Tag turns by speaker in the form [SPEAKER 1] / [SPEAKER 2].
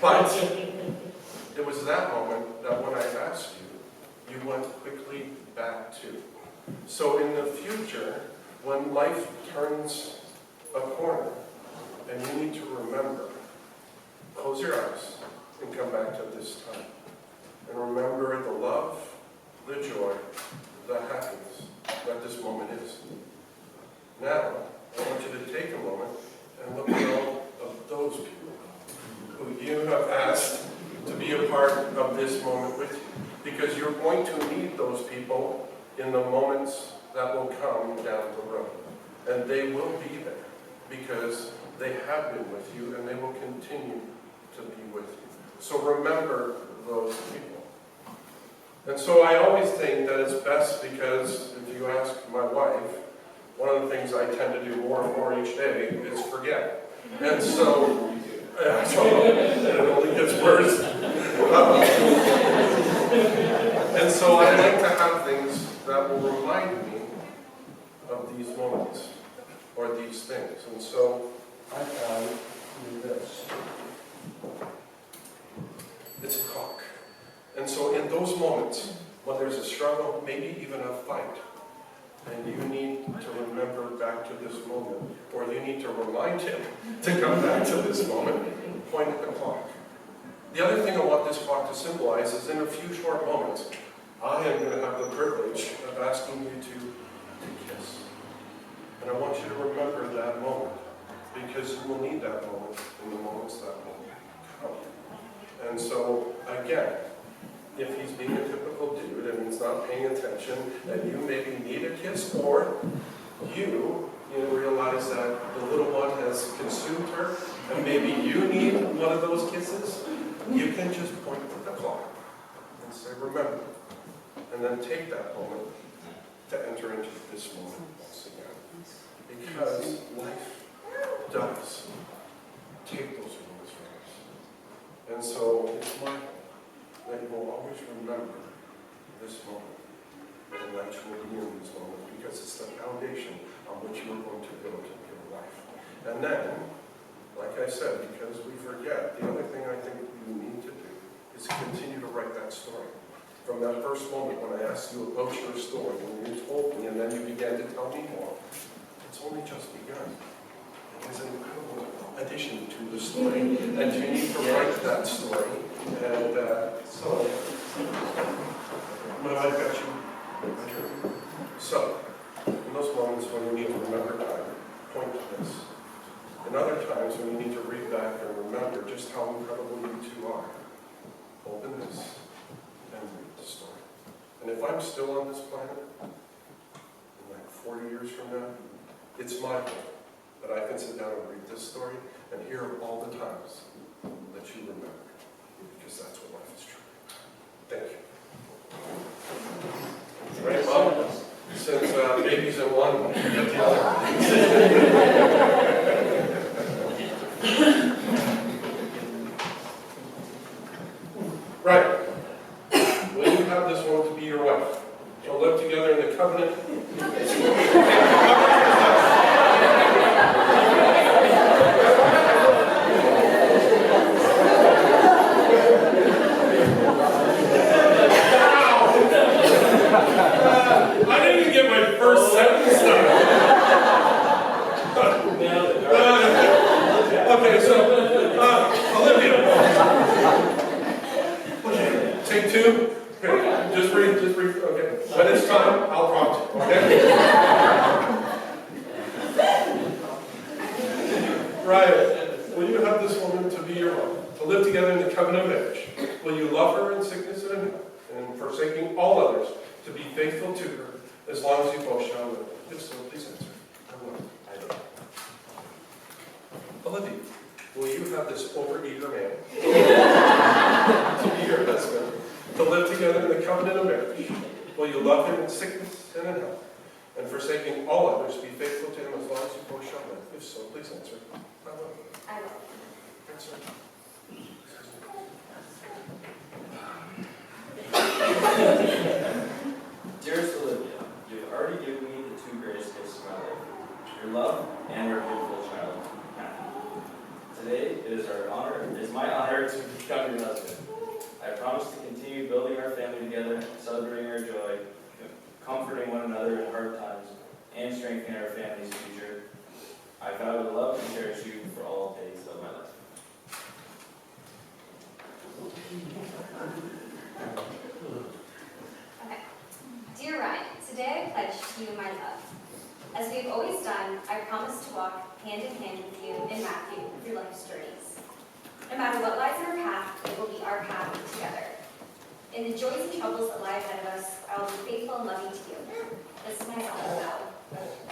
[SPEAKER 1] But it was that moment that when I asked you, you went quickly back to. So in the future, when life turns a corner, and you need to remember, close your eyes and come back to this time. And remember the love, the joy, the happiness that this moment is. Now, I want you to take a moment and look at all of those people who you have asked to be a part of this moment with you. Because you're going to need those people in the moments that will come down the road. And they will be there because they have been with you and they will continue to be with you. So remember those people. And so I always think that it's best because if you ask my wife, one of the things I tend to do more and more each day is forget. And so, it only gets worse. And so I like to have things that will remind me of these moments or these things. And so I found this. It's a clock. And so in those moments, when there's a struggle, maybe even a fight, and you need to remember back to this moment, or you need to remind him to come back to this moment, point at the clock. The other thing I want this clock to symbolize is in a few short moments, I am going to have the privilege of asking you to kiss. And I want you to remember that moment, because you will need that moment in the moments that will come. And so, again, if he's being a typical dude and he's not paying attention, and you maybe need a kiss, or you realize that the little one has consumed her, and maybe you need one of those kisses, you can just point to the clock and say, remember. And then take that moment to enter into this moment once again. Because life does take those moments from us. And so it's my hope that you will always remember this moment and that you will be in this moment, because it's the foundation on which you are going to build your life. And then, like I said, because we forget, the other thing I think you need to do is continue to write that story. From that first moment when I asked you about your story, and you told me, and then you began to tell me more, it's only just begun. It is an incredible addition to the story, and you need to write that story. And so, but I've got you. So, in those moments when you need to remember time, point to this. In other times when you need to read back and remember just how incredible you two are, open this and read the story. And if I'm still on this planet, in like 40 years from now, it's my hope that I can sit down and read this story and hear all the times that you remember. Because that's what life is true. Thank you. Right, well, since baby's in one, get the other. Right. Will you have this one to be your wife? You'll live together in the covenant. I didn't even get my first sentence done. Okay, so, Olivia. Okay, take two. Okay, just read, okay. When it's time, I'll prompt you, okay? Right. Will you have this woman to be your wife, to live together in the covenant of marriage? Will you love her in sickness and in health, and forsaking all others, to be faithful to her, as long as you both shall live? If so, please answer. I will. I will. Olivia, will you have this overeager man to be your husband, to live together in the covenant of marriage? Will you love him in sickness and in health, and forsaking all others, be faithful to him as long as you both shall live? If so, please answer. I will.
[SPEAKER 2] I will.
[SPEAKER 1] Answer.
[SPEAKER 3] Dearest Olivia, you have already given me the two greatest gifts of my life, your love and your beautiful child, Matthew. Today it is my honor to become your husband. I promise to continue building our family together, celebrating our joy, comforting one another in hard times, and strengthening our family's future. I vow to love and cherish you for all days of my life.
[SPEAKER 2] Okay. Dear Ryan, today I pledge to you my love. As we have always done, I promise to walk hand in hand with you and Matthew through life's journeys. No matter what lies in our path, it will be our path together. In the joys and troubles that lie ahead of us, I will be faithful and loving to you. This is my solemn vow.